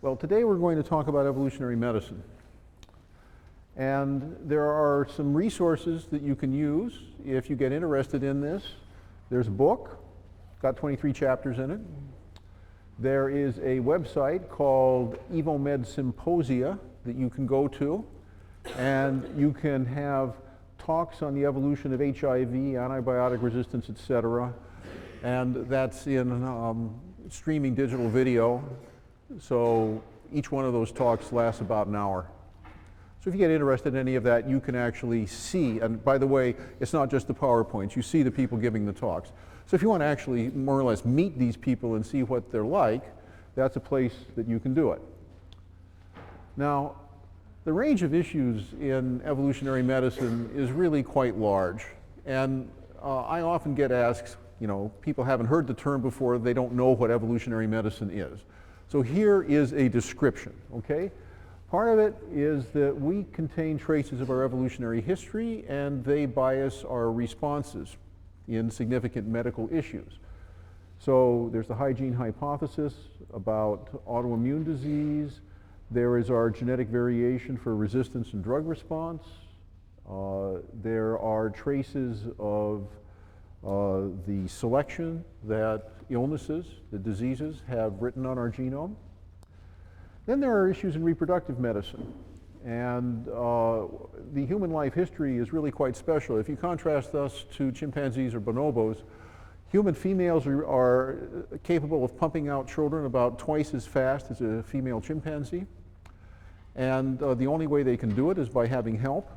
Well, today we're going to talk about evolutionary medicine. And there are some resources that you can use if you get interested in this. There's a book, got 23 chapters in it. There is a website called Evomed Symposia that you can go to, and you can have talks on the evolution of HIV, antibiotic resistance, etc. And that's in streaming digital video. So each one of those talks lasts about an hour. So if you get interested in any of that, you can actually see, and by the way, it's not just the PowerPoints, you see the people giving the talks. So if you want to actually more or less meet these people and see what they're like, that's a place that you can do it. Now, the range of issues in evolutionary medicine is really quite large. And I often get asked, people haven't heard the term before, they don't know what evolutionary medicine is. So here is a description, okay? Part of it is that we contain traces of our evolutionary history and they bias our responses in significant medical issues. So there's the hygiene hypothesis about autoimmune disease. There is our genetic variation for resistance and drug response. There are traces of the selection that illnesses, the diseases, have written on our genome. Then there are issues in reproductive medicine. And the human life history is really quite special. If you contrast us to chimpanzees or bonobos, human females are capable of pumping out children about twice as fast as a female chimpanzee. And the only way they can do it is by having help.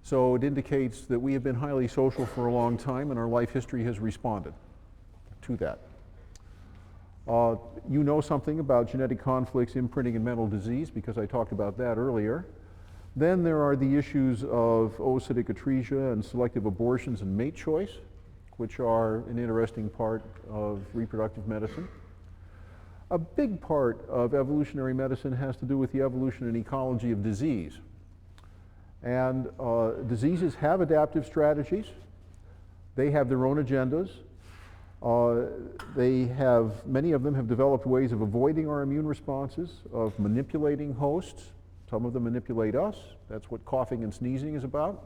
So it indicates that we have been highly social for a long time and our life history has responded to that. You know something about genetic conflicts, imprinting, and mental disease because I talked about that earlier. Then there are the issues of oocytic atresia and selective abortions and mate choice, which are an interesting part of reproductive medicine. A big part of evolutionary medicine has to do with the evolution and ecology of disease. And diseases have adaptive strategies. They have their own agendas. Many of them have developed ways of avoiding our immune responses, of manipulating hosts. Some of them manipulate us. That's what coughing and sneezing is about.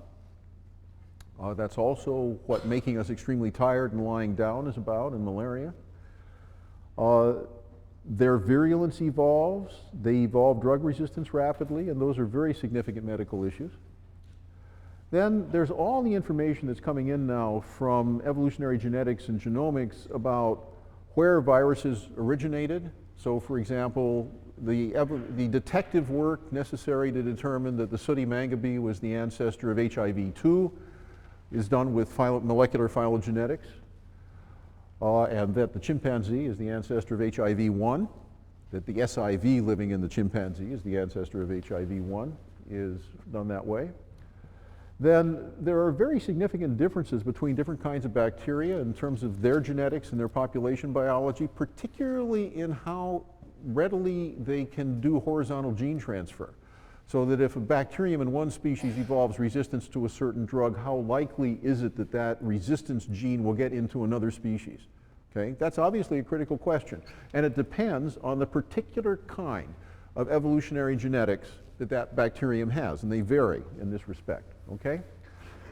That's also what making us extremely tired and lying down is about in malaria. Their virulence evolves. They evolve drug resistance rapidly, and those are very significant medical issues. Then there's all the information that's coming in now from evolutionary genetics and genomics about where viruses originated. So for example, the detective work necessary to determine that the sooty mangabey was the ancestor of HIV-2 is done with molecular phylogenetics, and that the chimpanzee is the ancestor of HIV-1, that the SIV living in the chimpanzee is the ancestor of HIV-1 is done that way. Then there are very significant differences between different kinds of bacteria in terms of their genetics and their population biology, particularly in how readily they can do horizontal gene transfer. So that if a bacterium in one species evolves resistance to a certain drug, how likely is it that that resistance gene will get into another species? Okay? That's obviously a critical question. And it depends on the particular kind of evolutionary genetics that that bacterium has, and they vary in this respect, okay?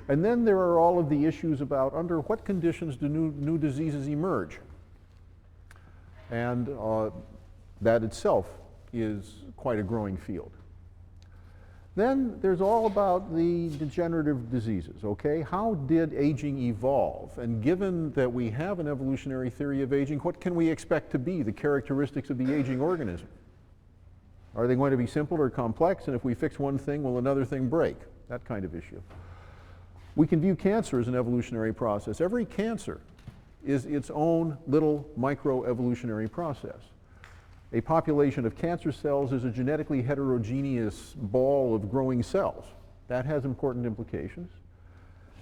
And then there are all of the issues about under what conditions do new diseases emerge? And that itself is quite a growing field. Then there's all about the degenerative diseases, okay? How did aging evolve? And given that we have an evolutionary theory of aging, what can we expect to be the characteristics of the aging organism? Are they going to be simple or complex? And if we fix one thing, will another thing break? That kind of issue. We can view cancer as an evolutionary process. Every cancer is its own little microevolutionary process. A population of cancer cells is a genetically heterogeneous ball of growing cells. That has important implications.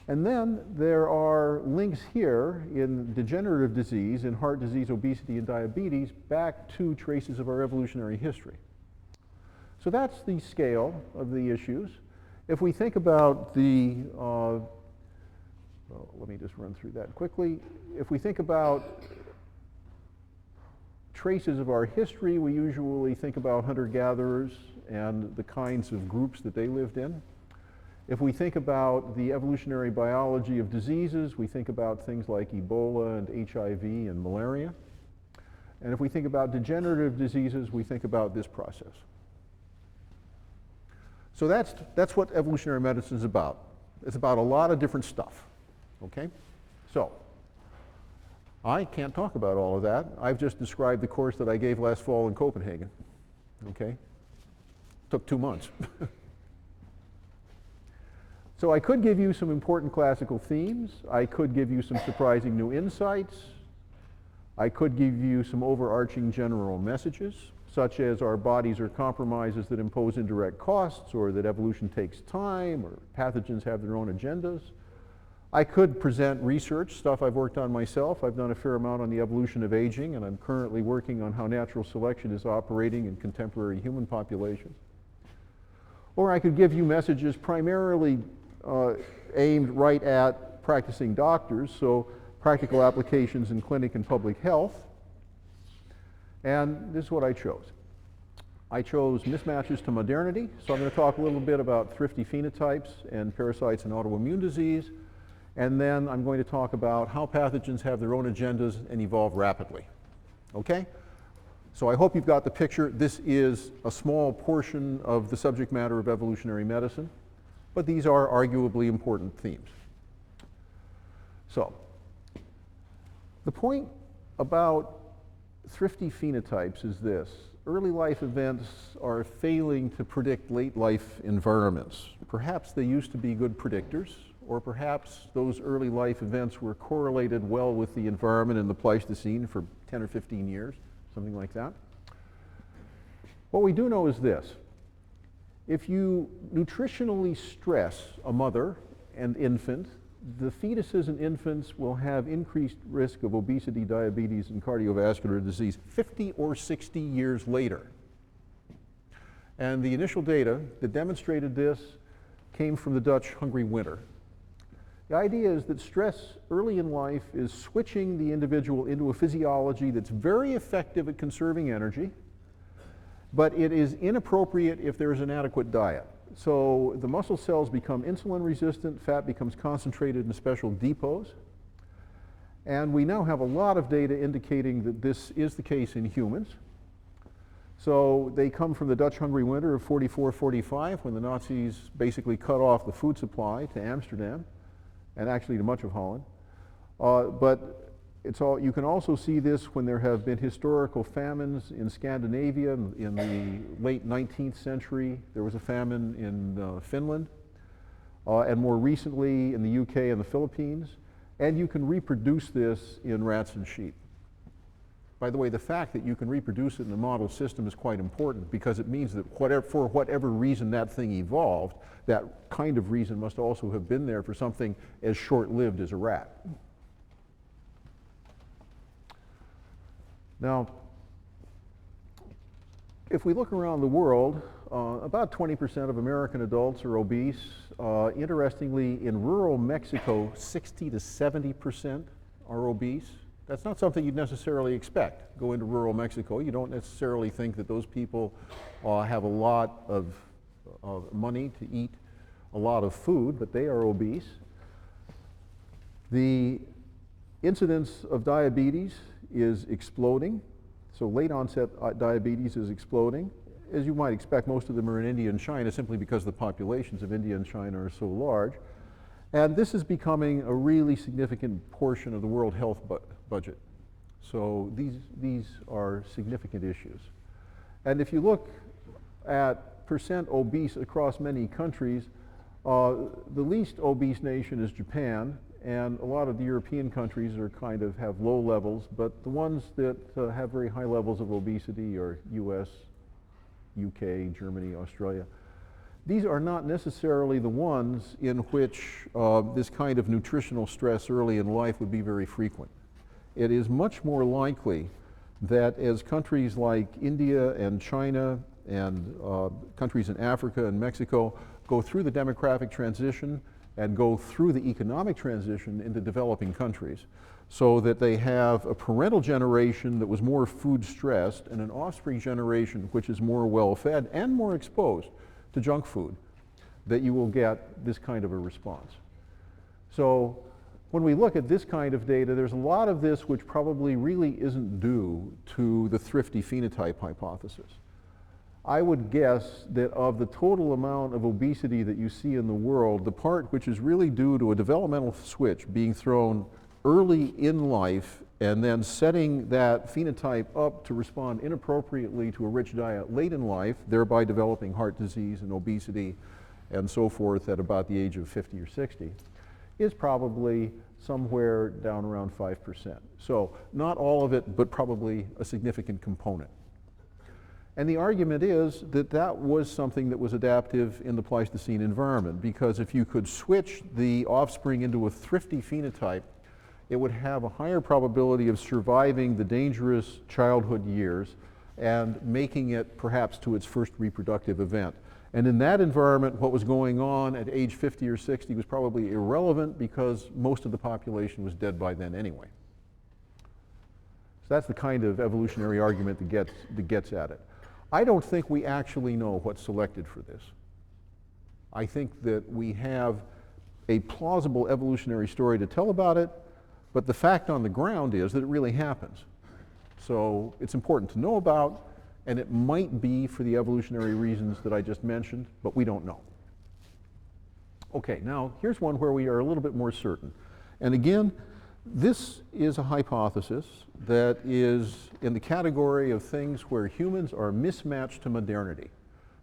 And then there are links here in degenerative disease, in heart disease, obesity, and diabetes, back to traces of our evolutionary history. So that's the scale of the issues. If we think about the, well, let me just run through that quickly. If we think about traces of our history, we usually think about hunter-gatherers and the kinds of groups that they lived in. If we think about the evolutionary biology of diseases, we think about things like Ebola and HIV and malaria. And if we think about degenerative diseases, we think about this process. So that's what evolutionary medicine is about. It's about a lot of different stuff, okay? So, I can't talk about all of that. I've just described the course that I gave last fall in Copenhagen, okay? Took 2 months. So I could give you some important classical themes. I could give you some surprising new insights. I could give you some overarching general messages, such as our bodies are compromises that impose indirect costs, or that evolution takes time, or pathogens have their own agendas. I could present research, stuff I've worked on myself. I've done a fair amount on the evolution of aging, and I'm currently working on how natural selection is operating in contemporary human populations. Or I could give you messages primarily aimed right at practicing doctors, so practical applications in clinic and public health. And this is what I chose. I chose mismatches to modernity, so I'm going to talk a little bit about thrifty phenotypes and parasites and autoimmune disease, and then I'm going to talk about how pathogens have their own agendas and evolve rapidly. Okay? So I hope you've got the picture. This is a small portion of the subject matter of evolutionary medicine, but these are arguably important themes. So, the point about thrifty phenotypes is this. Early life events are failing to predict late life environments. Perhaps they used to be good predictors, or perhaps those early life events were correlated well with the environment in the Pleistocene for 10 or 15 years, something like that. What we do know is this. If you nutritionally stress a mother and infant, the fetuses and infants will have increased risk of obesity, diabetes, and cardiovascular disease 50 or 60 years later. And the initial data that demonstrated this came from the Dutch hungry winter. The idea is that stress early in life is switching the individual into a physiology that's very effective at conserving energy, but it is inappropriate if there is an adequate diet. So the muscle cells become insulin resistant, fat becomes concentrated in special depots, and we now have a lot of data indicating that this is the case in humans. So they come from the Dutch hungry winter of 44-45, when the Nazis basically cut off the food supply to Amsterdam, and actually to much of Holland. But you can also see this when there have been historical famines in Scandinavia in the late 19th century. There was a famine in Finland, and more recently in the UK and the Philippines. And you can reproduce this in rats and sheep. By the way, the fact that you can reproduce it in a model system is quite important, because it means that for whatever reason that thing evolved, that kind of reason must also have been there for something as short-lived as a rat. Now, if we look around the world, about 20% of American adults are obese. Interestingly, in rural Mexico, 60 to 70% are obese. That's not something you'd necessarily expect. Go into rural Mexico, you don't necessarily think that those people have a lot of money to eat a lot of food, but they are obese. The incidence of diabetes is exploding. So late onset diabetes is exploding. As you might expect, most of them are in India and China, simply because the populations of India and China are so large. And this is becoming a really significant portion of the world health budget. So these are significant issues. And if you look at percent obese across many countries, the least obese nation is Japan, and a lot of the European countries are have low levels, but the ones that have very high levels of obesity are US, UK, Germany, Australia. These are not necessarily the ones in which this kind of nutritional stress early in life would be very frequent. It is much more likely that as countries like India and China and countries in Africa and Mexico go through the demographic transition, and go through the economic transition into developing countries so that they have a parental generation that was more food stressed and an offspring generation which is more well fed and more exposed to junk food, that you will get this kind of a response. So when we look at this kind of data, there's a lot of this which probably really isn't due to the Thrifty phenotype hypothesis. I would guess that of the total amount of obesity that you see in the world, the part which is really due to a developmental switch being thrown early in life and then setting that phenotype up to respond inappropriately to a rich diet late in life, thereby developing heart disease and obesity and so forth at about the age of 50 or 60, is probably somewhere down around 5%. So not all of it, but probably a significant component. And the argument is that that was something that was adaptive in the Pleistocene environment, because if you could switch the offspring into a thrifty phenotype, it would have a higher probability of surviving the dangerous childhood years and making it perhaps to its first reproductive event. And in that environment, what was going on at age 50 or 60 was probably irrelevant because most of the population was dead by then anyway. So that's the kind of evolutionary argument that gets at it. I don't think we actually know what's selected for this. I think that we have a plausible evolutionary story to tell about it, but the fact on the ground is that it really happens. So it's important to know about, and it might be for the evolutionary reasons that I just mentioned, but we don't know. Okay, now here's one where we are a little bit more certain. And again, this is a hypothesis that is in the category of things where humans are mismatched to modernity.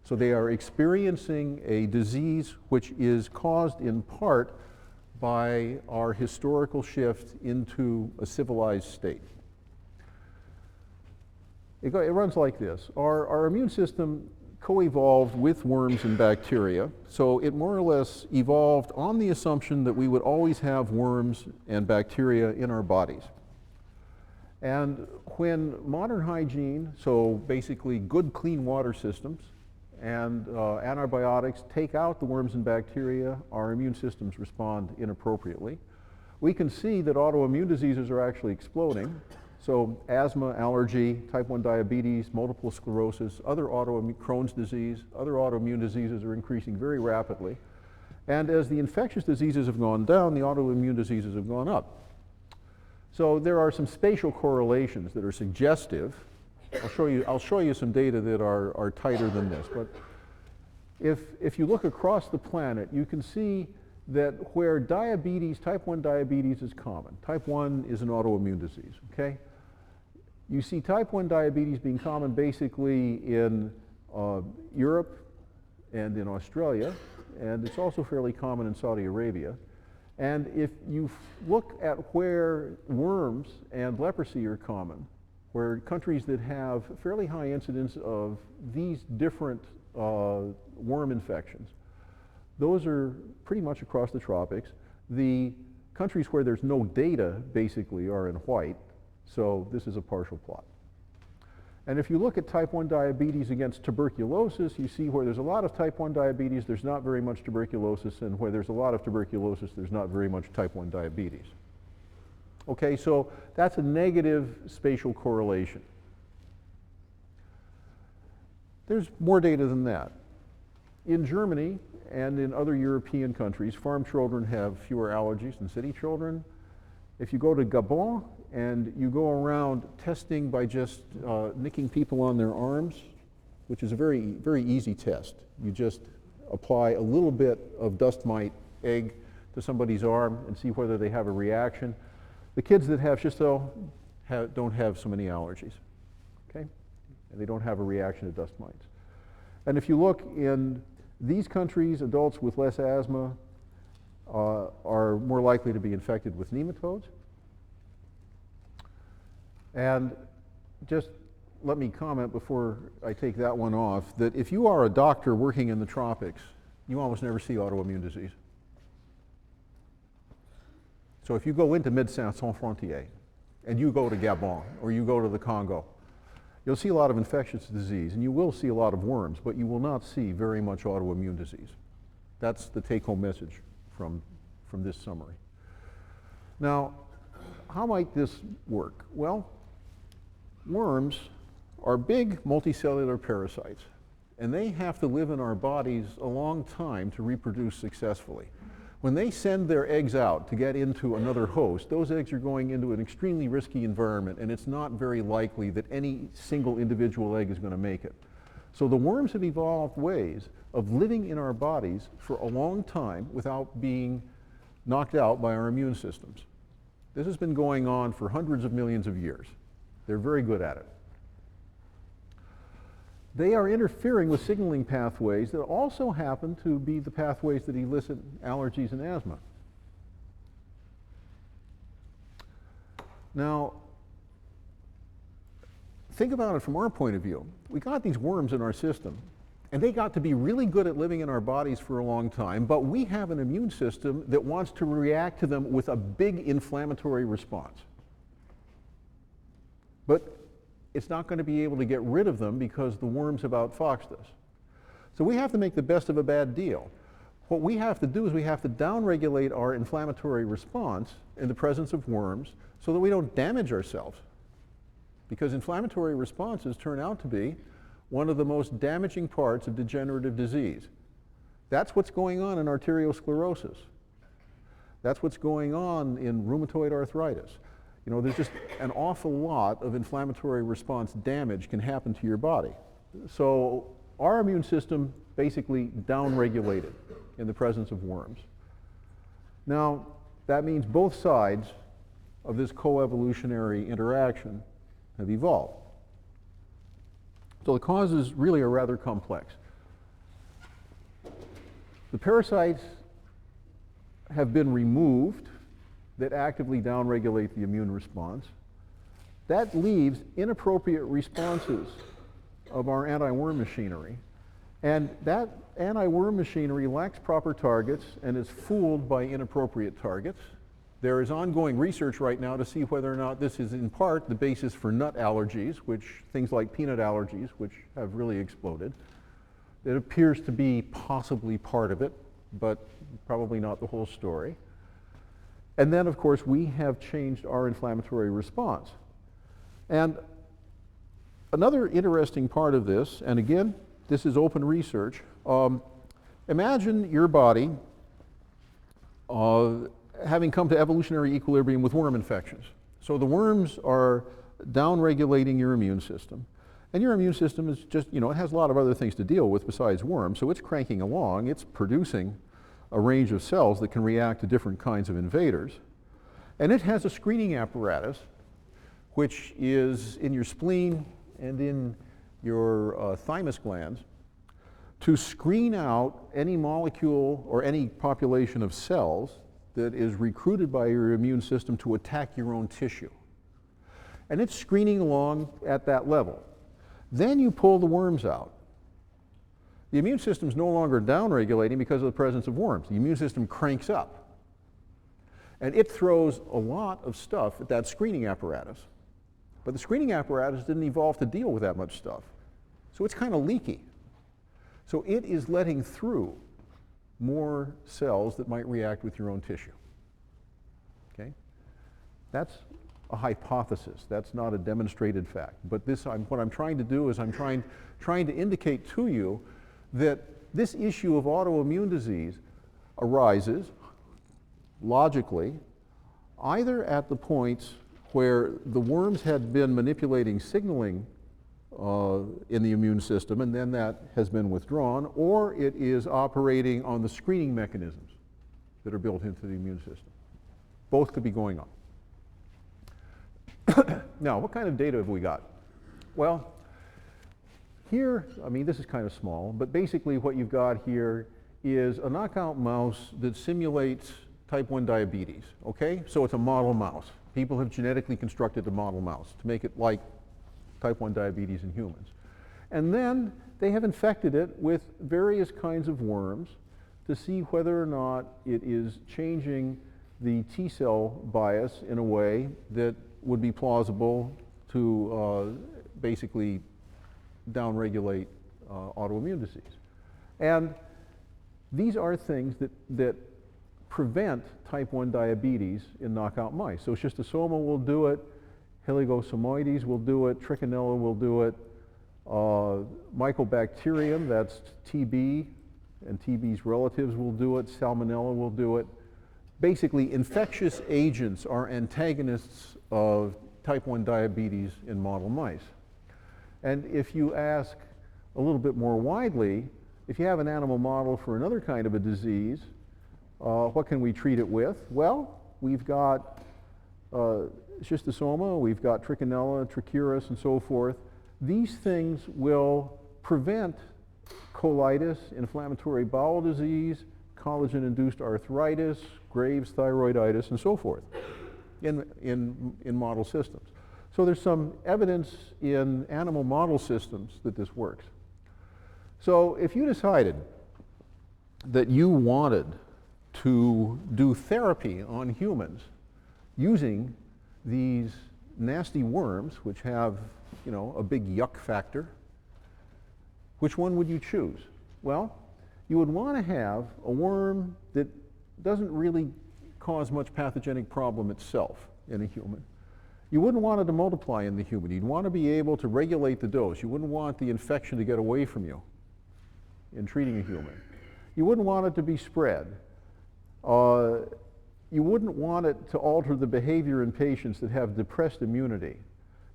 So they are experiencing a disease which is caused in part by our historical shift into a civilized state. It runs like this. Our immune system co-evolved with worms and bacteria, so it more or less evolved on the assumption that we would always have worms and bacteria in our bodies. And when modern hygiene, so basically good clean water systems and antibiotics take out the worms and bacteria, our immune systems respond inappropriately. We can see that autoimmune diseases are actually exploding. So asthma, allergy, type 1 diabetes, multiple sclerosis, other autoimmune, Crohn's disease, other autoimmune diseases are increasing very rapidly. And as the infectious diseases have gone down, the autoimmune diseases have gone up. So there are some spatial correlations that are suggestive. I'll show you some data that are tighter than this. But if you look across the planet, you can see that where diabetes, type 1 diabetes is common. Type 1 is an autoimmune disease, okay? You see type 1 diabetes being common basically in Europe and in Australia, and it's also fairly common in Saudi Arabia. And if you look at where worms and leprosy are common, where countries that have fairly high incidence of these different worm infections, those are pretty much across the tropics. The countries where there's no data basically are in white, so this is a partial plot. And if you look at type 1 diabetes against tuberculosis, you see where there's a lot of type 1 diabetes, there's not very much tuberculosis, and where there's a lot of tuberculosis, there's not very much type 1 diabetes. Okay, so that's a negative spatial correlation. There's more data than that. In Germany and in other European countries, farm children have fewer allergies than city children. If you go to Gabon and you go around testing by just nicking people on their arms, which is a very, very easy test. You just apply a little bit of dust mite egg to somebody's arm and see whether they have a reaction. The kids that have schisto don't have so many allergies, okay? And they don't have a reaction to dust mites. And if you look in these countries, adults with less asthma are more likely to be infected with nematodes. And just let me comment before I take that one off, that if you are a doctor working in the tropics, you almost never see autoimmune disease. So if you go into Médecins Sans Frontières and you go to Gabon or you go to the Congo, you'll see a lot of infectious disease and you will see a lot of worms, but you will not see very much autoimmune disease. That's the take-home message from this summary. Now, how might this work? Well, worms are big multicellular parasites, and they have to live in our bodies a long time to reproduce successfully. When they send their eggs out to get into another host, those eggs are going into an extremely risky environment, and it's not very likely that any single individual egg is going to make it. So the worms have evolved ways of living in our bodies for a long time without being knocked out by our immune systems. This has been going on for hundreds of millions of years. They're very good at it. They are interfering with signaling pathways that also happen to be the pathways that elicit allergies and asthma. Now, think about it from our point of view. We got these worms in our system, and they got to be really good at living in our bodies for a long time, but we have an immune system that wants to react to them with a big inflammatory response. But it's not going to be able to get rid of them because the worms have outfoxed us. So we have to make the best of a bad deal. What we have to do is we have to downregulate our inflammatory response in the presence of worms so that we don't damage ourselves. Because inflammatory responses turn out to be one of the most damaging parts of degenerative disease. That's what's going on in arteriosclerosis. That's what's going on in rheumatoid arthritis. You know, there's just an awful lot of inflammatory response damage can happen to your body. So our immune system basically downregulated in the presence of worms. Now, that means both sides of this coevolutionary interaction have evolved. So the causes really are rather complex. The parasites have been removed that actively downregulate the immune response. That leaves inappropriate responses of our anti-worm machinery. And that anti-worm machinery lacks proper targets and is fooled by inappropriate targets. There is ongoing research right now to see whether or not this is in part the basis for nut allergies, things like peanut allergies, which have really exploded. It appears to be possibly part of it, but probably not the whole story. And then, of course, we have changed our inflammatory response. And another interesting part of this, and again, this is open research, imagine your body having come to evolutionary equilibrium with worm infections. So the worms are downregulating your immune system. And your immune system is just, it has a lot of other things to deal with besides worms, so it's cranking along, it's producing a range of cells that can react to different kinds of invaders. And it has a screening apparatus, which is in your spleen and in your thymus glands, to screen out any molecule or any population of cells that is recruited by your immune system to attack your own tissue. And it's screening along at that level. Then you pull the worms out. The immune system is no longer downregulating because of the presence of worms. The immune system cranks up. And it throws a lot of stuff at that screening apparatus. But the screening apparatus didn't evolve to deal with that much stuff. So it's kind of leaky. So it is letting through more cells that might react with your own tissue. Okay? That's a hypothesis. That's not a demonstrated fact. But what I'm trying to do is I'm trying to indicate to you that this issue of autoimmune disease arises logically either at the points where the worms had been manipulating signaling in the immune system and then that has been withdrawn, or it is operating on the screening mechanisms that are built into the immune system. Both could be going on. Now, what kind of data have we got? Well, here, this is kind of small, but basically what you've got here is a knockout mouse that simulates type 1 diabetes, okay? So it's a model mouse. People have genetically constructed a model mouse to make it like type 1 diabetes in humans. And then they have infected it with various kinds of worms to see whether or not it is changing the T cell bias in a way that would be plausible to basically downregulate autoimmune disease. And these are things that prevent type 1 diabetes in knockout mice. So schistosoma will do it, heligosomoides will do it, trichinella will do it, mycobacterium, that's TB, and TB's relatives will do it, salmonella will do it. Basically, infectious agents are antagonists of type 1 diabetes in model mice. And if you ask a little bit more widely, if you have an animal model for another kind of a disease, what can we treat it with? Well, we've got schistosoma, we've got trichinella, trichuris, and so forth. These things will prevent colitis, inflammatory bowel disease, collagen-induced arthritis, Graves' thyroiditis, and so forth in model systems. So there's some evidence in animal model systems that this works. So if you decided that you wanted to do therapy on humans using these nasty worms, which have, you know, a big yuck factor, which one would you choose? Well, you would want to have a worm that doesn't really cause much pathogenic problem itself in a human. You wouldn't want it to multiply in the human. You'd want to be able to regulate the dose. You wouldn't want the infection to get away from you in treating a human. You wouldn't want it to be spread. You wouldn't want it to alter the behavior in patients that have depressed immunity.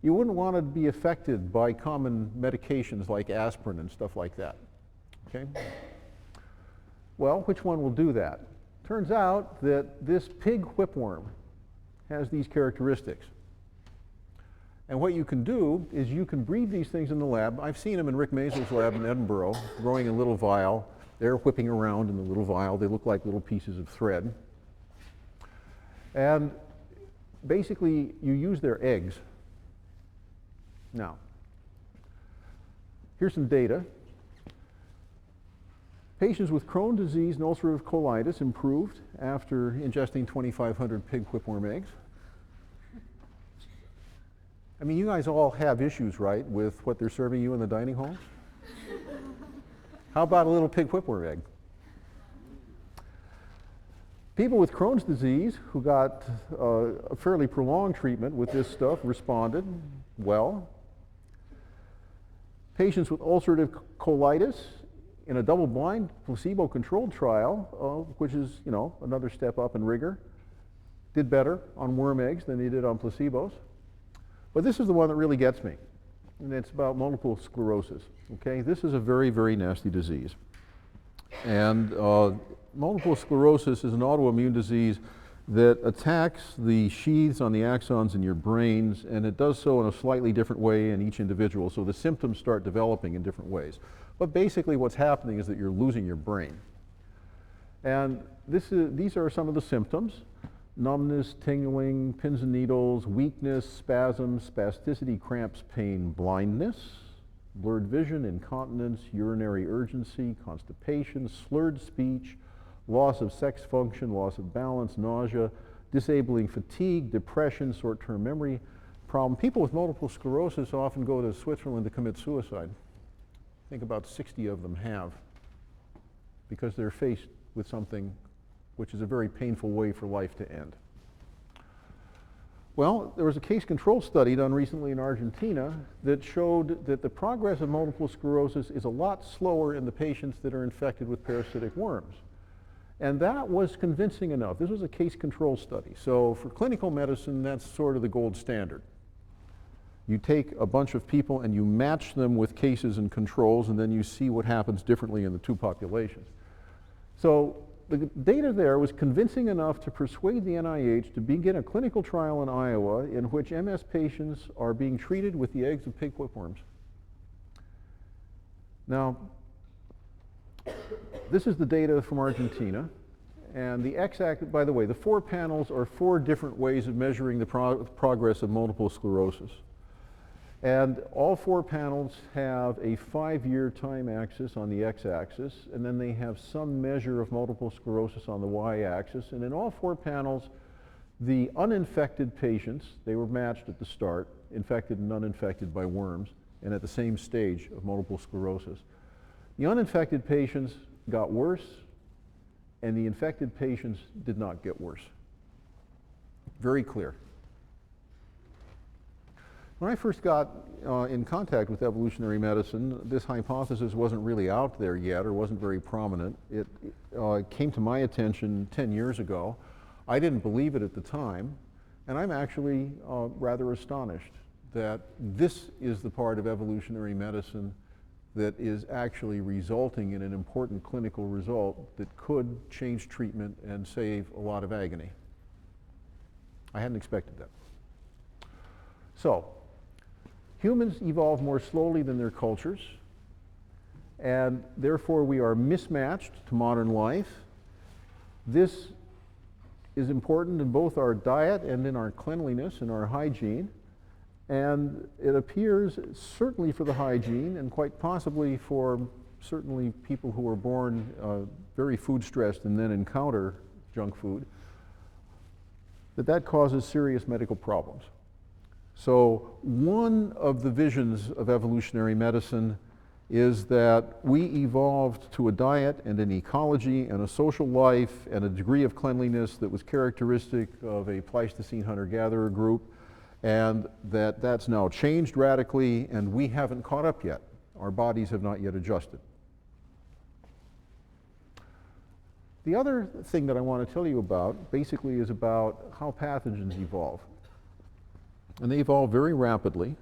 You wouldn't want it to be affected by common medications like aspirin and stuff like that. Okay? Well, which one will do that? Turns out that this pig whipworm has these characteristics. And what you can do is you can breed these things in the lab. I've seen them in Rick Mazel's lab in Edinburgh, growing in a little vial. They're whipping around in the little vial. They look like little pieces of thread. And basically, you use their eggs. Now, here's some data. Patients with Crohn's disease and ulcerative colitis improved after ingesting 2,500 pig whipworm eggs. I mean, you guys all have issues, right, with what they're serving you in the dining hall? How about a little pig whipworm egg? People with Crohn's disease who got a fairly prolonged treatment with this stuff responded well. Patients with ulcerative colitis in a double-blind placebo-controlled trial, which is, you know, another step up in rigor, did better on worm eggs than they did on placebos. But this is the one that really gets me, and it's about multiple sclerosis. Okay, this is a very, very nasty disease. And multiple sclerosis is an autoimmune disease that attacks the sheaths on the axons in your brains, and it does so in a slightly different way in each individual, so the symptoms start developing in different ways. But basically what's happening is that you're losing your brain. And these are some of the symptoms: numbness, tingling, pins and needles, weakness, spasms, spasticity, cramps, pain, blindness, blurred vision, incontinence, urinary urgency, constipation, slurred speech, loss of sex function, loss of balance, nausea, disabling fatigue, depression, short-term memory problem. People with multiple sclerosis often go to Switzerland to commit suicide. I think about 60 of them have, because they're faced with something which is a very painful way for life to end. Well, there was a case control study done recently in Argentina that showed that the progress of multiple sclerosis is a lot slower in the patients that are infected with parasitic worms. And that was convincing enough. This was a case control study. So for clinical medicine, that's sort of the gold standard. You take a bunch of people and you match them with cases and controls, and then you see what happens differently in the two populations. So the data there was convincing enough to persuade the NIH to begin a clinical trial in Iowa in which MS patients are being treated with the eggs of pig whipworms. Now, this is the data from Argentina, and the x-axis, by the way, the 4 panels are 4 different ways of measuring the progress of multiple sclerosis. And all 4 panels have a 5-year time axis on the x-axis, and then they have some measure of multiple sclerosis on the y-axis. And in all 4 panels, the uninfected patients, they were matched at the start, infected and uninfected by worms, and at the same stage of multiple sclerosis. The uninfected patients got worse, and the infected patients did not get worse. Very clear. When I first got in contact with evolutionary medicine, this hypothesis wasn't really out there yet or wasn't very prominent. It came to my attention 10 years ago. I didn't believe it at the time, and I'm actually rather astonished that this is the part of evolutionary medicine that is actually resulting in an important clinical result that could change treatment and save a lot of agony. I hadn't expected that. So, humans evolve more slowly than their cultures, and therefore we are mismatched to modern life. This is important in both our diet and in our cleanliness and our hygiene. And it appears, certainly for the hygiene, and quite possibly for certainly people who are born very food stressed and then encounter junk food, that causes serious medical problems. So one of the visions of evolutionary medicine is that we evolved to a diet and an ecology and a social life and a degree of cleanliness that was characteristic of a Pleistocene hunter-gatherer group, and that's now changed radically, and we haven't caught up yet. Our bodies have not yet adjusted. The other thing that I want to tell you about basically is about how pathogens evolve. And they evolve very rapidly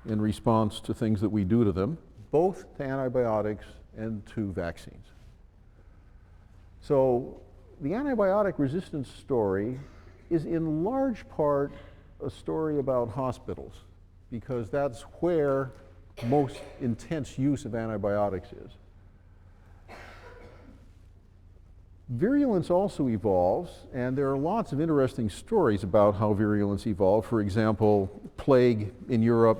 in response to things that we do to them, both to antibiotics and to vaccines. So the antibiotic resistance story is in large part a story about hospitals, because that's where most intense use of antibiotics is. Virulence also evolves, and there are lots of interesting stories about how virulence evolved. For example, plague in Europe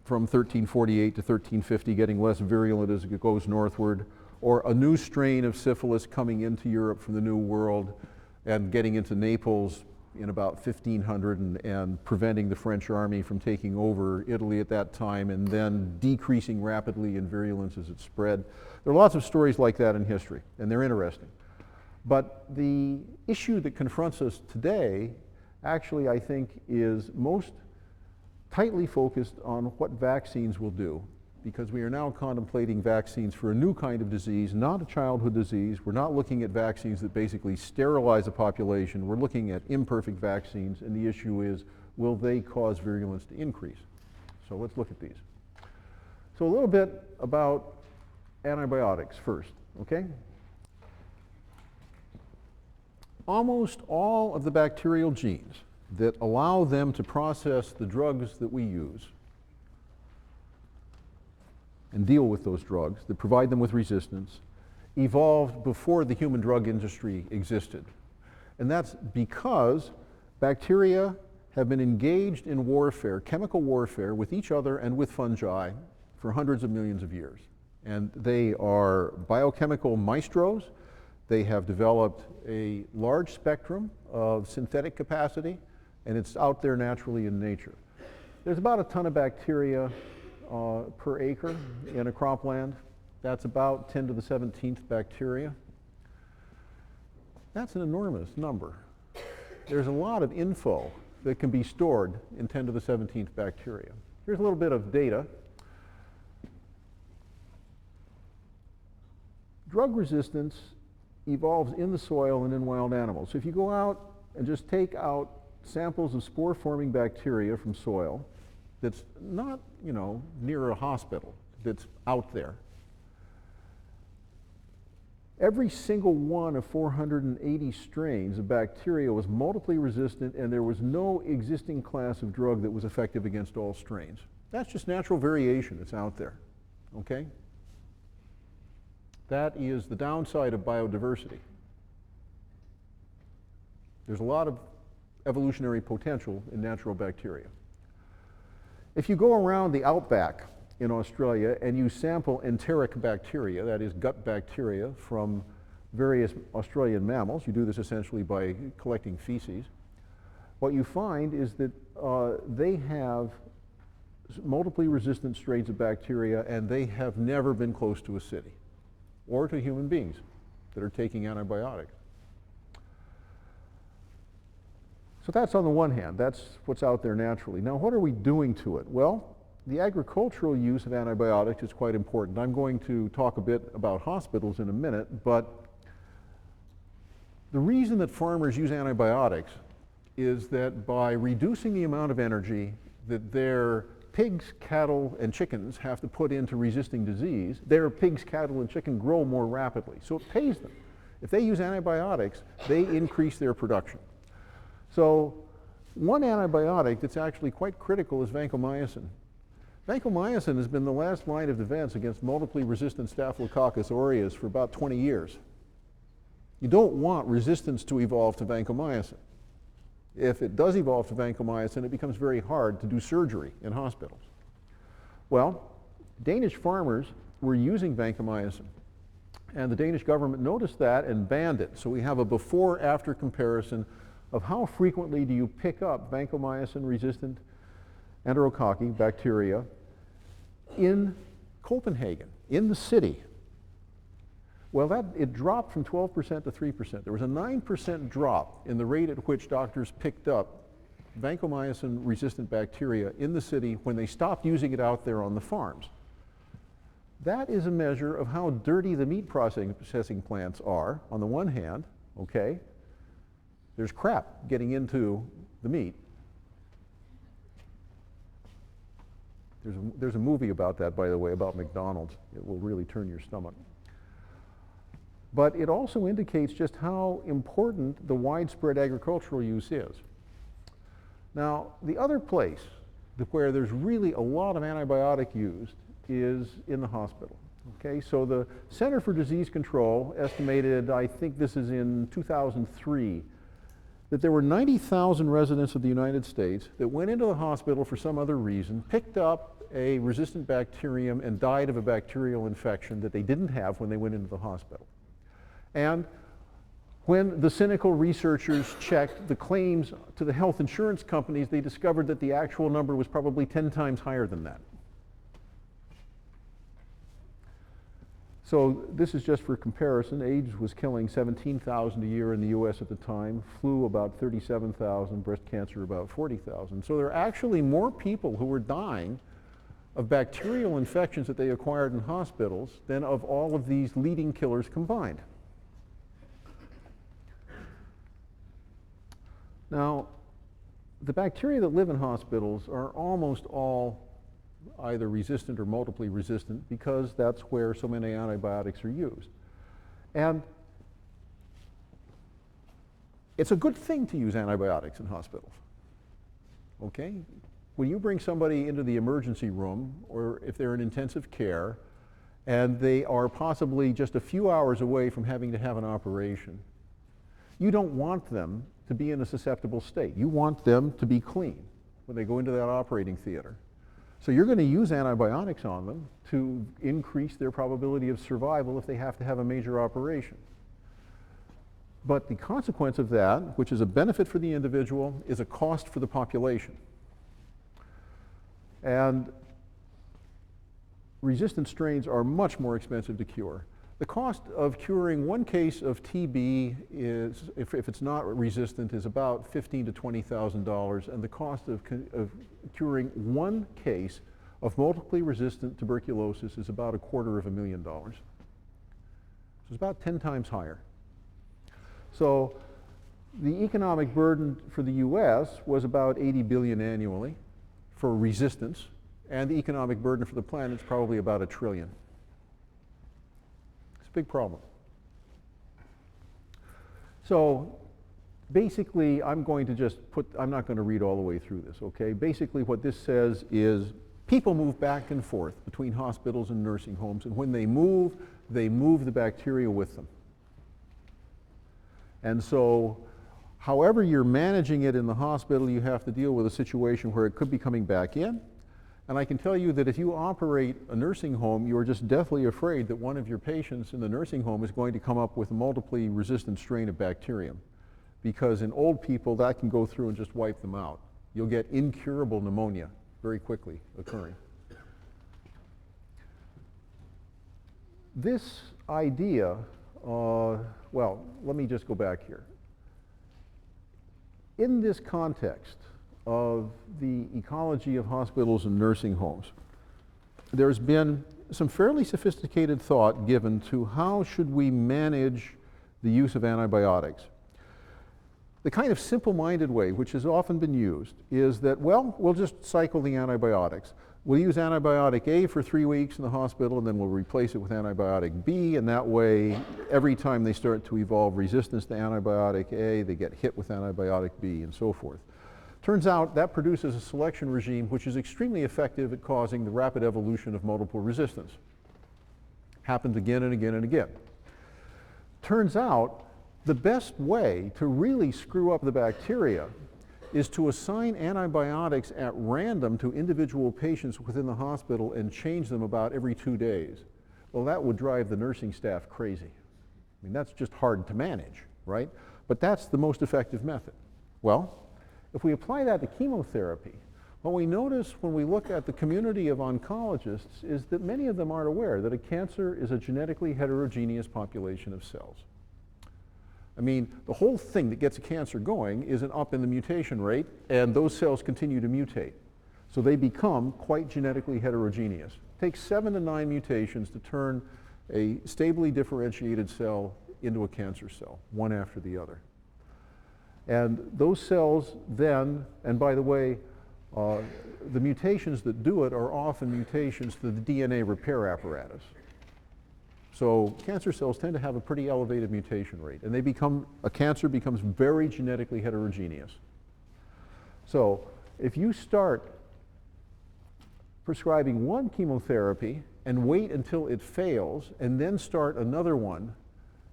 from 1348 to 1350 getting less virulent as it goes northward, or a new strain of syphilis coming into Europe from the New World and getting into Naples in about 1500 and preventing the French army from taking over Italy at that time, and then decreasing rapidly in virulence as it spread. There are lots of stories like that in history, and they're interesting. But the issue that confronts us today actually, I think, is most tightly focused on what vaccines will do, because we are now contemplating vaccines for a new kind of disease, not a childhood disease. We're not looking at vaccines that basically sterilize a population. We're looking at imperfect vaccines, and the issue is, will they cause virulence to increase? So let's look at these. So a little bit about antibiotics first, okay? Almost all of the bacterial genes that allow them to process the drugs that we use and deal with those drugs, that provide them with resistance, evolved before the human drug industry existed. And that's because bacteria have been engaged in warfare, chemical warfare, with each other and with fungi for hundreds of millions of years. And they are biochemical maestros. They have developed a large spectrum of synthetic capacity, and it's out there naturally in nature. There's about a ton of bacteria per acre in a cropland. That's about 10 to the 17th bacteria. That's an enormous number. There's a lot of info that can be stored in 10 to the 17th bacteria. Here's a little bit of data. Drug resistance evolves in the soil and in wild animals. So if you go out and just take out samples of spore-forming bacteria from soil that's not, near a hospital, that's out there, every single one of 480 strains of bacteria was multiply resistant, and there was no existing class of drug that was effective against all strains. That's just natural variation that's out there, okay? That is the downside of biodiversity. There's a lot of evolutionary potential in natural bacteria. If you go around the outback in Australia and you sample enteric bacteria, that is gut bacteria from various Australian mammals, you do this essentially by collecting feces, what you find is that they have multiply resistant strains of bacteria, and they have never been close to a city or to human beings that are taking antibiotics. So that's on the one hand, that's what's out there naturally. Now what are we doing to it? Well, the agricultural use of antibiotics is quite important. I'm going to talk a bit about hospitals in a minute, but the reason that farmers use antibiotics is that by reducing the amount of energy that their pigs, cattle, and chickens have to put into resisting disease, their pigs, cattle, and chicken grow more rapidly. So it pays them. If they use antibiotics, they increase their production. So one antibiotic that's actually quite critical is vancomycin. Vancomycin has been the last line of defense against multiply resistant Staphylococcus aureus for about 20 years. You don't want resistance to evolve to vancomycin. If it does evolve to vancomycin, it becomes very hard to do surgery in hospitals. Well, Danish farmers were using vancomycin, and the Danish government noticed that and banned it. So we have a before-after comparison of how frequently do you pick up vancomycin-resistant enterococci bacteria in Copenhagen, in the city. Well, it dropped from 12% to 3%. There was a 9% drop in the rate at which doctors picked up vancomycin-resistant bacteria in the city when they stopped using it out there on the farms. That is a measure of how dirty the meat processing plants are, on the one hand, okay? There's crap getting into the meat. There's a movie about that, by the way, about McDonald's. It will really turn your stomach. But it also indicates just how important the widespread agricultural use is. Now, the other place where there's really a lot of antibiotic used is in the hospital. Okay, so the Center for Disease Control estimated, I think this is in 2003, that there were 90,000 residents of the United States that went into the hospital for some other reason, picked up a resistant bacterium, and died of a bacterial infection that they didn't have when they went into the hospital. And when the cynical researchers checked the claims to the health insurance companies, they discovered that the actual number was probably 10 times higher than that. So this is just for comparison. AIDS was killing 17,000 a year in the US at the time, flu about 37,000, breast cancer about 40,000. So there are actually more people who were dying of bacterial infections that they acquired in hospitals than of all of these leading killers combined. Now, the bacteria that live in hospitals are almost all either resistant or multiply resistant because that's where so many antibiotics are used. And it's a good thing to use antibiotics in hospitals. Okay? When you bring somebody into the emergency room, or if they're in intensive care, and they are possibly just a few hours away from having to have an operation, you don't want them to be in a susceptible state. You want them to be clean when they go into that operating theater. So you're going to use antibiotics on them to increase their probability of survival if they have to have a major operation. But the consequence of that, which is a benefit for the individual, is a cost for the population. And resistant strains are much more expensive to cure. The cost of curing one case of TB is, if it's not resistant, is about $15,000 to $20,000, and the cost of curing one case of multiply resistant tuberculosis is about $250,000. So it's about 10 times higher. So the economic burden for the US was about $80 billion annually for resistance, and the economic burden for the planet is probably about $1 trillion. It's a big problem. So basically, I'm not going to read all the way through this, okay? Basically what this says is people move back and forth between hospitals and nursing homes, and when they move the bacteria with them. And so however you're managing it in the hospital, you have to deal with a situation where it could be coming back in. And I can tell you that if you operate a nursing home, you are just deathly afraid that one of your patients in the nursing home is going to come up with a multiply resistant strain of bacterium. Because in old people, that can go through and just wipe them out. You'll get incurable pneumonia very quickly occurring. This idea, well, let me just go back here. in this context of the ecology of hospitals and nursing homes, there's been some fairly sophisticated thought given to how should we manage the use of antibiotics. The kind of simple-minded way, which has often been used, is that, well, we'll just cycle the antibiotics. We'll use antibiotic A for 3 weeks in the hospital, and then we'll replace it with antibiotic B, and that way, every time they start to evolve resistance to antibiotic A, they get hit with antibiotic B, and so forth. Turns out that produces a selection regime which is extremely effective at causing the rapid evolution of multiple resistance. Happens again and again and again. Turns out the best way to really screw up the bacteria is to assign antibiotics at random to individual patients within the hospital and change them about every 2 days. Well, that would drive the nursing staff crazy. I mean, that's just hard to manage, right? But that's the most effective method. Well, if we apply that to chemotherapy, what we notice when we look at the community of oncologists is that many of them aren't aware that a cancer is a genetically heterogeneous population of cells. I mean, the whole thing that gets a cancer going is an up in the mutation rate, and those cells continue to mutate. So they become quite genetically heterogeneous. It takes 7 to 9 mutations to turn a stably differentiated cell into a cancer cell, one after the other. And those cells then, and by the way, the mutations that do it are often mutations to the DNA repair apparatus. So cancer cells tend to have a pretty elevated mutation rate, and a cancer becomes very genetically heterogeneous. So if you start prescribing one chemotherapy and wait until it fails and then start another one,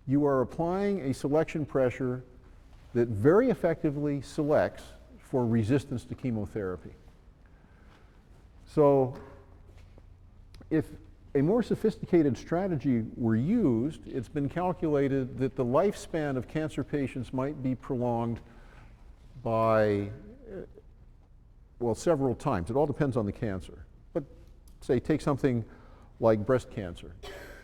you are applying a selection pressure that very effectively selects for resistance to chemotherapy. So if a more sophisticated strategy were used, it's been calculated that the lifespan of cancer patients might be prolonged by, well, several times. It all depends on the cancer. But say, take something like breast cancer.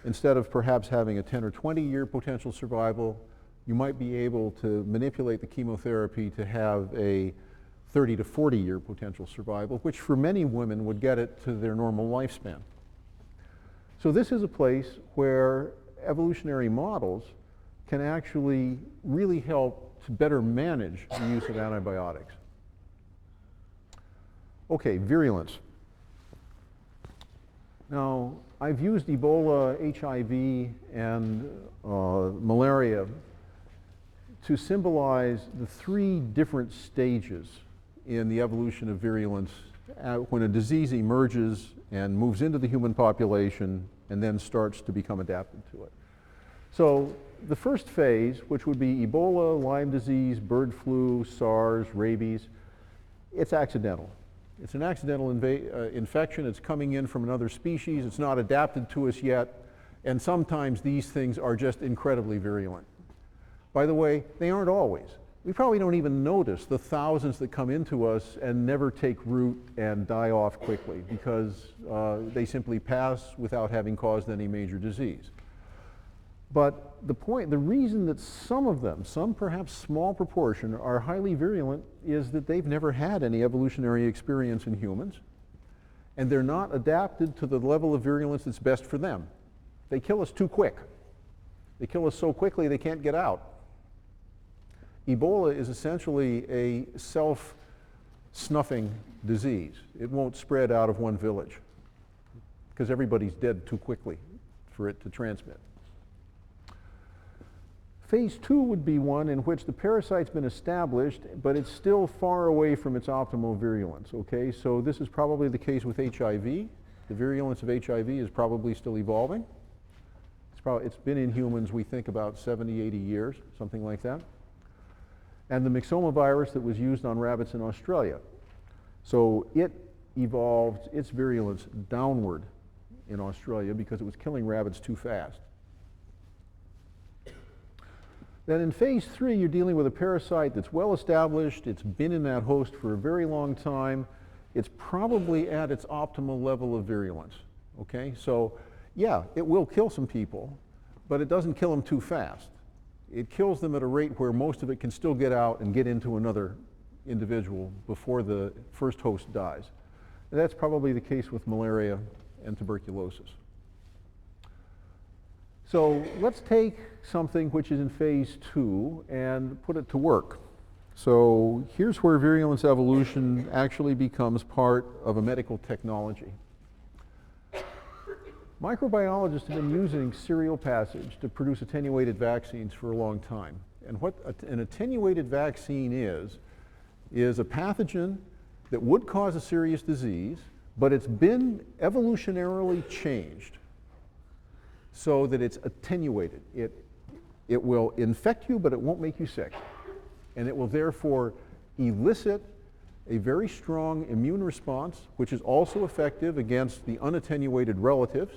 Instead of perhaps having a 10 or 20-year potential survival, you might be able to manipulate the chemotherapy to have a 30 to 40-year potential survival, which for many women would get it to their normal lifespan. So this is a place where evolutionary models can actually really help to better manage the use of antibiotics. Okay, virulence. Now, I've used Ebola, HIV, and malaria to symbolize the 3 different stages in the evolution of virulence when a disease emerges and moves into the human population and then starts to become adapted to it. So the first phase, which would be Ebola, Lyme disease, bird flu, SARS, rabies, it's accidental. It's an accidental infection. It's coming in from another species. It's not adapted to us yet. And sometimes these things are just incredibly virulent. By the way, they aren't always. We probably don't even notice the thousands that come into us and never take root and die off quickly because they simply pass without having caused any major disease. But the reason that some of them, some perhaps small proportion, are highly virulent is that they've never had any evolutionary experience in humans, and they're not adapted to the level of virulence that's best for them. They kill us too quick. They kill us so quickly they can't get out. Ebola is essentially a self-snuffing disease. It won't spread out of one village because everybody's dead too quickly for it to transmit. Phase 2 would be one in which the parasite's been established, but it's still far away from its optimal virulence, okay? So this is probably the case with HIV. The virulence of HIV is probably still evolving. It's been in humans, we think, about 70, 80 years, something like that. And the myxoma virus that was used on rabbits in Australia. So it evolved its virulence downward in Australia because it was killing rabbits too fast. Then in phase 3, you're dealing with a parasite that's well established. It's been in that host for a very long time. It's probably at its optimal level of virulence, okay? So yeah, it will kill some people, but it doesn't kill them too fast. It kills them at a rate where most of it can still get out and get into another individual before the first host dies. And that's probably the case with malaria and tuberculosis. So let's take something which is in phase 2 and put it to work. So here's where virulence evolution actually becomes part of a medical technology. Microbiologists have been using serial passage to produce attenuated vaccines for a long time. And what an attenuated vaccine is a pathogen that would cause a serious disease, but it's been evolutionarily changed so that it's attenuated. It will infect you, but it won't make you sick. And it will therefore elicit a very strong immune response, which is also effective against the unattenuated relatives.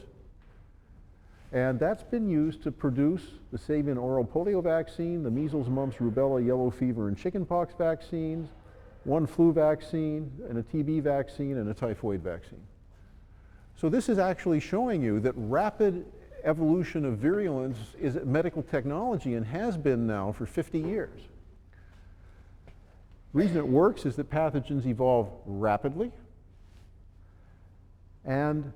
And that's been used to produce the Sabin oral polio vaccine, the measles, mumps, rubella, yellow fever, and chickenpox vaccines, one flu vaccine, and a TB vaccine, and a typhoid vaccine. So this is actually showing you that rapid evolution of virulence is a medical technology and has been now for 50 years. The reason it works is that pathogens evolve rapidly, and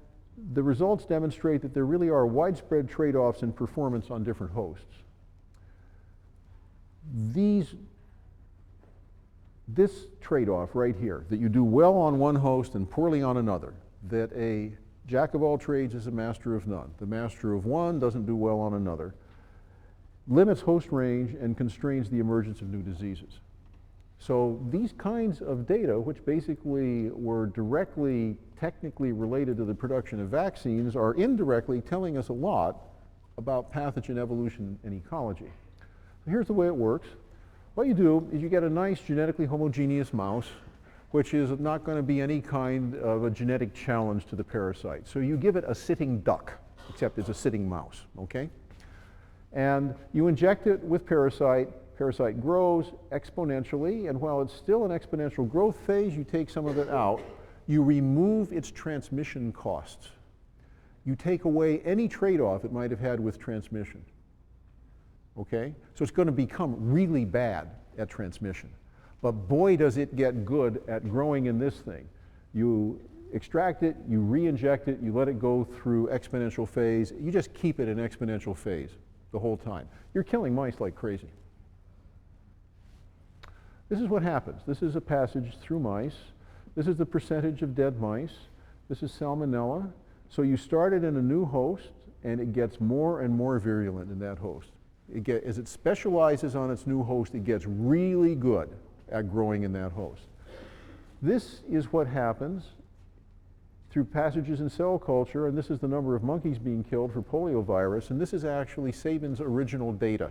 the results demonstrate that there really are widespread trade-offs in performance on different hosts. This trade-off right here, that you do well on one host and poorly on another, that a jack of all trades is a master of none, the master of one doesn't do well on another, limits host range and constrains the emergence of new diseases. So these kinds of data, which basically were directly technically related to the production of vaccines, are indirectly telling us a lot about pathogen evolution and ecology. So here's the way it works. What you do is you get a nice genetically homogeneous mouse, which is not going to be any kind of a genetic challenge to the parasite. So you give it a sitting duck, except it's a sitting mouse, okay? And you inject it with parasite. Parasite grows exponentially, and while it's still an exponential growth phase, you take some of it out. You remove its transmission costs. You take away any trade-off it might have had with transmission. Okay? So it's going to become really bad at transmission. But boy, does it get good at growing in this thing. You extract it, you re-inject it, you let it go through exponential phase. You just keep it in exponential phase the whole time. You're killing mice like crazy. This is what happens. This is a passage through mice. This is the percentage of dead mice. This is salmonella. So you start it in a new host, and it gets more and more virulent in that host. As it specializes on its new host, it gets really good at growing in that host. This is what happens through passages in cell culture, and this is the number of monkeys being killed for poliovirus, and this is actually Sabin's original data.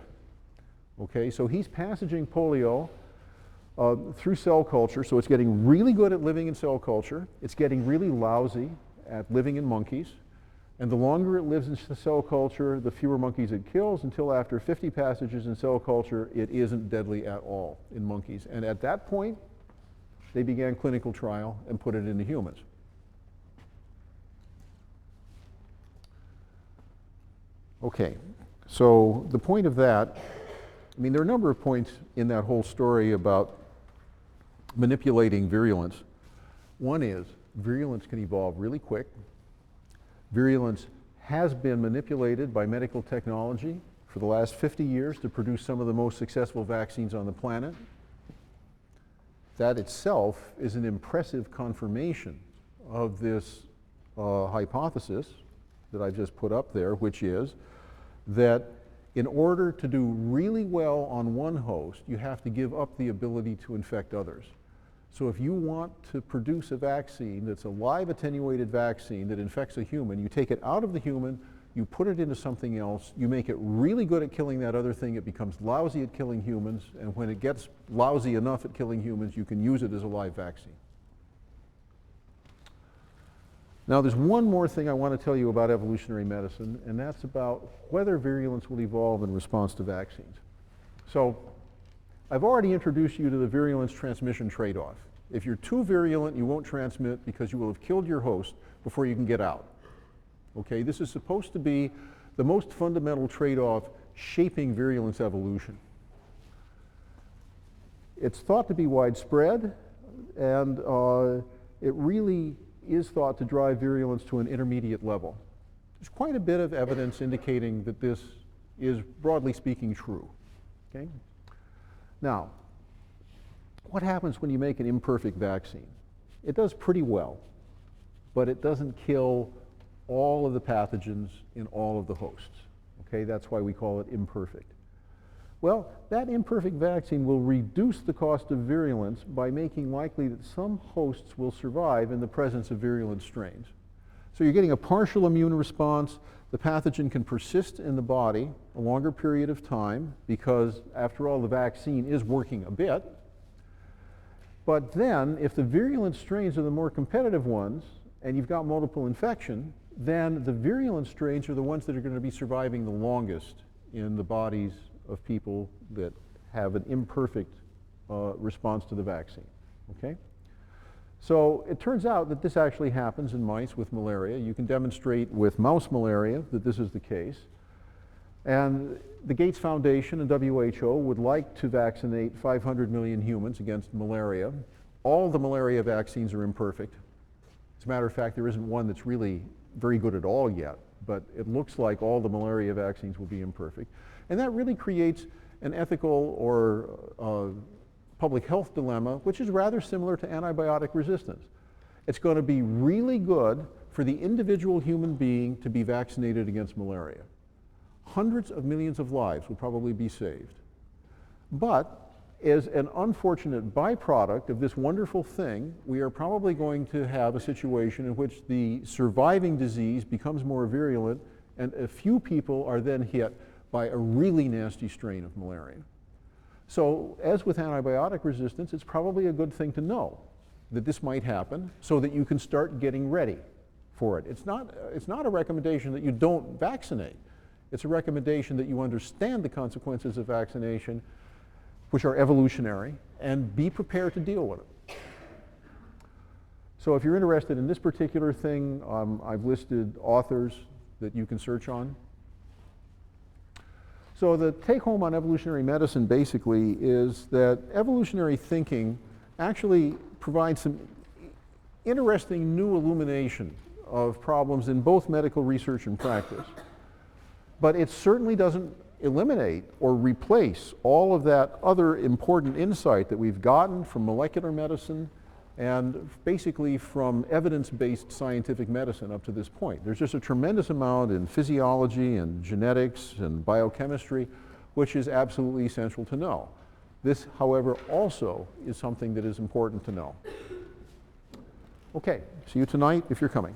Okay, so he's passaging polio through cell culture, so it's getting really good at living in cell culture. It's getting really lousy at living in monkeys. And the longer it lives in cell culture, the fewer monkeys it kills, until after 50 passages in cell culture, it isn't deadly at all in monkeys. And at that point, they began clinical trial and put it into humans. Okay, so the point of that, I mean, there are a number of points in that whole story about manipulating virulence. One is virulence can evolve really quick. Virulence has been manipulated by medical technology for the last 50 years to produce some of the most successful vaccines on the planet. That itself is an impressive confirmation of this hypothesis that I just put up there, which is that in order to do really well on one host, you have to give up the ability to infect others. So if you want to produce a vaccine that's a live attenuated vaccine that infects a human, you take it out of the human, you put it into something else, you make it really good at killing that other thing, it becomes lousy at killing humans, and when it gets lousy enough at killing humans, you can use it as a live vaccine. Now there's one more thing I want to tell you about evolutionary medicine, and that's about whether virulence will evolve in response to vaccines. So I've already introduced you to the virulence transmission trade-off. If you're too virulent, you won't transmit because you will have killed your host before you can get out. Okay, this is supposed to be the most fundamental trade-off shaping virulence evolution. It's thought to be widespread, and it really is thought to drive virulence to an intermediate level. There's quite a bit of evidence indicating that this is, broadly speaking, true. Okay? Now, what happens when you make an imperfect vaccine? It does pretty well, but it doesn't kill all of the pathogens in all of the hosts. Okay? That's why we call it imperfect. Well, that imperfect vaccine will reduce the cost of virulence by making likely that some hosts will survive in the presence of virulent strains. So you're getting a partial immune response. The pathogen can persist in the body a longer period of time because, after all, the vaccine is working a bit. But then, if the virulent strains are the more competitive ones, and you've got multiple infection, then the virulent strains are the ones that are going to be surviving the longest in the bodies of people that have an imperfect response to the vaccine. Okay? So it turns out that this actually happens in mice with malaria. You can demonstrate with mouse malaria that this is the case. And the Gates Foundation and WHO would like to vaccinate 500 million humans against malaria. All the malaria vaccines are imperfect. As a matter of fact, there isn't one that's really very good at all yet, but it looks like all the malaria vaccines will be imperfect. And that really creates an ethical or public health dilemma, which is rather similar to antibiotic resistance. It's going to be really good for the individual human being to be vaccinated against malaria. Hundreds of millions of lives would probably be saved. But as an unfortunate byproduct of this wonderful thing, we are probably going to have a situation in which the surviving disease becomes more virulent, and a few people are then hit by a really nasty strain of malaria. So, as with antibiotic resistance, it's probably a good thing to know that this might happen so that you can start getting ready for it. It's not a recommendation that you don't vaccinate. It's a recommendation that you understand the consequences of vaccination, which are evolutionary, and be prepared to deal with it. So if you're interested in this particular thing, I've listed authors that you can search on. So the take-home on evolutionary medicine basically is that evolutionary thinking actually provides some interesting new illumination of problems in both medical research and practice. But it certainly doesn't eliminate or replace all of that other important insight that we've gotten from molecular medicine and basically from evidence-based scientific medicine up to this point. There's just a tremendous amount in physiology and genetics and biochemistry, which is absolutely essential to know. This, however, also is something that is important to know. Okay, see you tonight if you're coming.